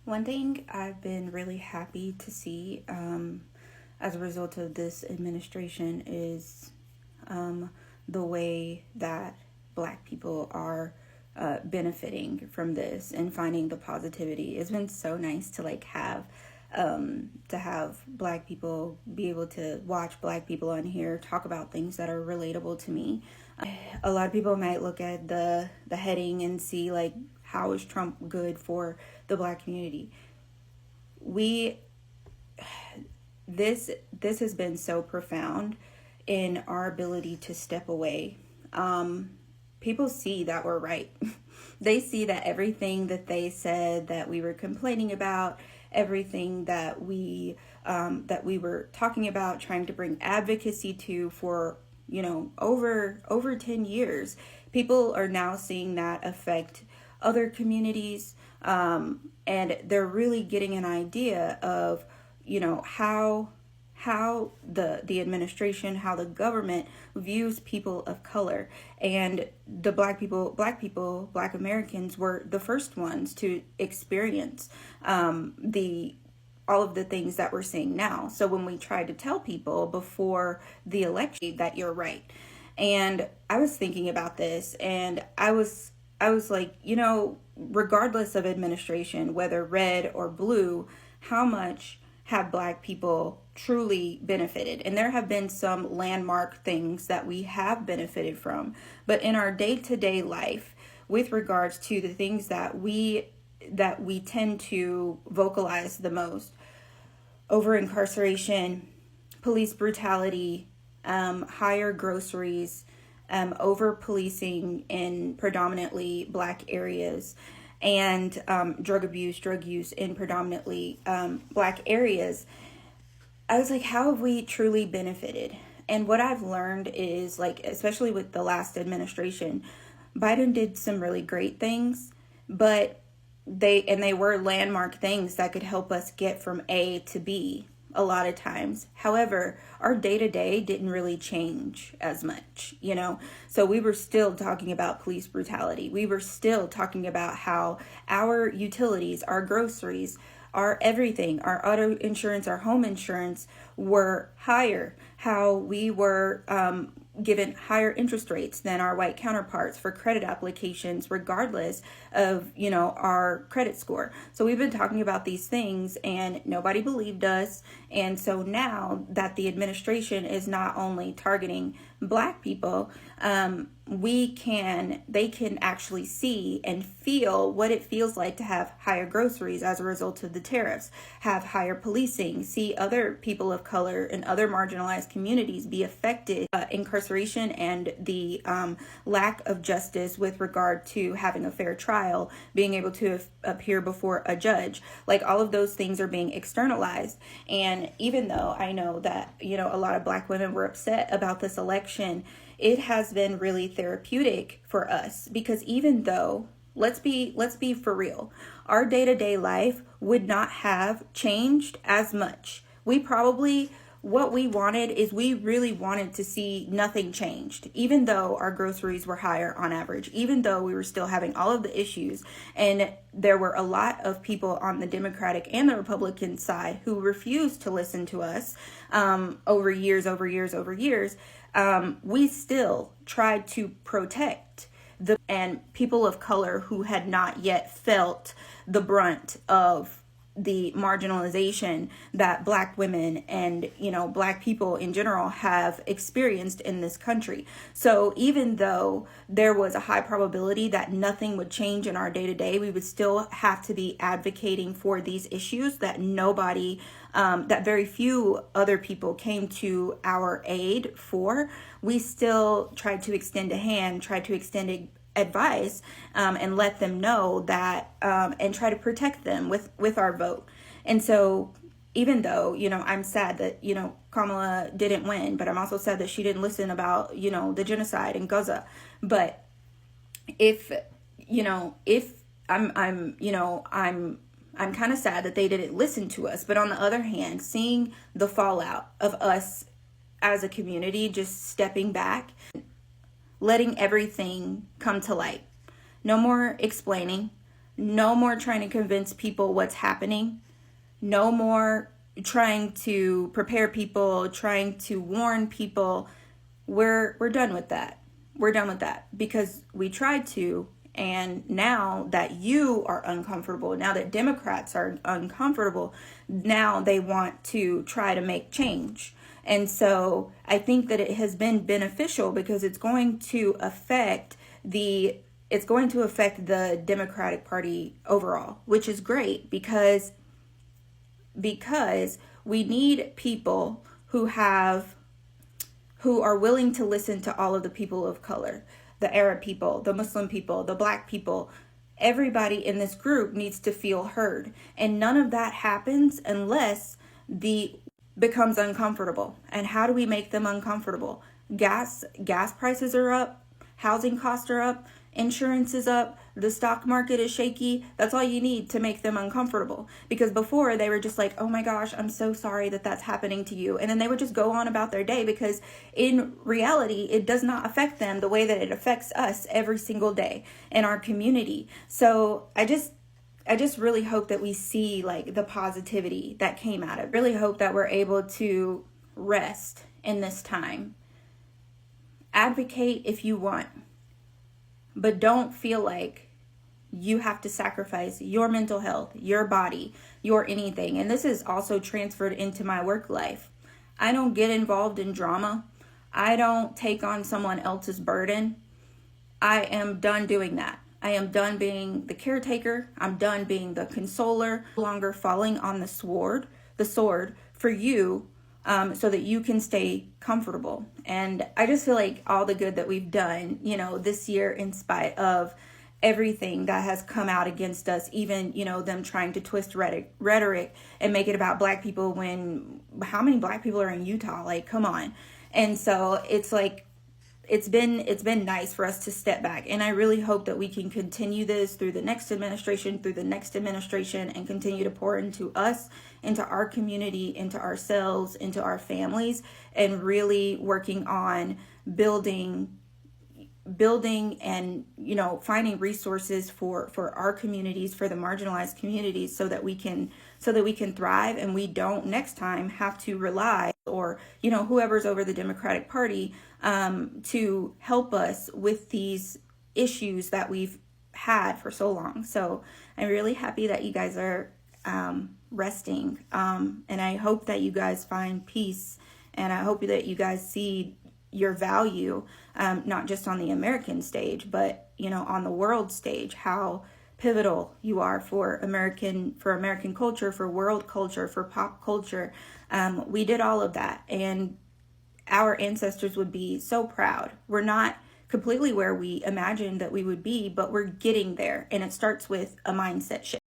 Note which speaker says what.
Speaker 1: One thing I've been really happy to see as a result of this administration is the way that Black people are benefiting from this and finding the positivity. It's been so nice to have Black people be able to watch Black people on here talk about things that are relatable to me. A lot of people might look at the heading and see like, how is Trump good for the Black community? We this has been so profound in our ability to step away. People see that we're right. They see that everything that they said that we were complaining about, everything that we were talking about, trying to bring advocacy to for over 10 years, people are now seeing that affect other communities, and they're really getting an idea of how the administration, how the government views people of color. And the Black Americans were the first ones to experience the all of the things that we're seeing now. So when we tried to tell people before the election that you're right, and I was thinking about this, and I was like, regardless of administration, whether red or blue, how much have Black people truly benefited? And there have been some landmark things that we have benefited from, but in our day-to-day life, with regards to the things that we tend to vocalize the most: over incarceration, police brutality, higher groceries, over policing in predominantly Black areas, and drug use in predominantly Black areas. I was like, how have we truly benefited? And what I've learned is, like, especially with the last administration, Biden did some really great things, but they were landmark things that could help us get from A to B a lot of times. However, our day-to-day didn't really change as much, So we were still talking about police brutality. We were still talking about how our utilities, our groceries, our everything, our auto insurance, our home insurance were higher, how we were given higher interest rates than our white counterparts for credit applications, regardless of, our credit score. So we've been talking about these things and nobody believed us. And so now that the administration is not only targeting Black people, they can actually see and feel what it feels like to have higher groceries as a result of the tariffs, have higher policing, see other people of color and other marginalized communities be affected, incarceration and the lack of justice with regard to having a fair trial, being able to appear before a judge. Like, all of those things are being externalized. And even though I know that, a lot of Black women were upset about this election, it has been really therapeutic for us, because even though, let's be for real, our day-to-day life would not have changed as much. What we wanted is, we really wanted to see nothing changed, even though our groceries were higher on average, even though we were still having all of the issues. And there were a lot of people on the Democratic and the Republican side who refused to listen to us over years. We still tried to protect and people of color who had not yet felt the brunt of the marginalization that Black women and, Black people in general have experienced in this country. So even though there was a high probability that nothing would change in our day-to-day, we would still have to be advocating for these issues that that very few other people came to our aid for. We still tried to extend a hand, tried to extend advice, and let them know that, and try to protect them with our vote. And so even though, I'm sad that, Kamala didn't win, but I'm also sad that she didn't listen about, the genocide in Gaza. But if I'm kind of sad that they didn't listen to us. But on the other hand, seeing the fallout of us as a community just stepping back, letting everything come to light. No more explaining, No more trying to convince people what's happening. No more trying to prepare people, trying to warn people. We're done with that. We're done with that because we tried to, and now that you are uncomfortable, now that Democrats are uncomfortable, now they want to try to make change. And so I think that it has been beneficial because it's going to affect the Democratic Party overall, which is great because we need people who are willing to listen to all of the people of color, the Arab people, the Muslim people, the Black people. Everybody in this group needs to feel heard. And none of that happens unless the becomes uncomfortable. And how do we make them uncomfortable? Gas prices are up, housing costs are up, insurance is up, the stock market is shaky. That's all you need to make them uncomfortable. Because before they were just like, oh my gosh, I'm so sorry that that's happening to you. And then they would just go on about their day because in reality, it does not affect them the way that it affects us every single day in our community. So I just really hope that we see like the positivity that came out of it. Really hope that we're able to rest in this time. Advocate if you want, but don't feel like you have to sacrifice your mental health, your body, your anything. And this is also transferred into my work life. I don't get involved in drama. I don't take on someone else's burden. I am done doing that. I am done being the caretaker. I'm done being the consoler. No longer falling on the sword for you, so that you can stay comfortable. And I just feel like all the good that we've done, this year, in spite of everything that has come out against us, even, them trying to twist rhetoric and make it about Black people when how many Black people are in Utah? Like, come on. And so it's like, it's been nice for us to step back. And I really hope that we can continue this through the next administration, and continue to pour into us, into our community, into ourselves, into our families, and really working on building and finding resources for our communities, for the marginalized communities, so that we can thrive, and we don't next time have to rely, or whoever's over the Democratic Party, to help us with these issues that we've had for so long. So I'm really happy that you guys are resting, and I hope that you guys find peace, and I hope that you guys see your value, not just on the American stage, but on the world stage, how pivotal you are for American culture, for world culture, for pop culture. We did all of that, and our ancestors would be so proud. We're not completely where we imagined that we would be, but we're getting there, and it starts with a mindset shift.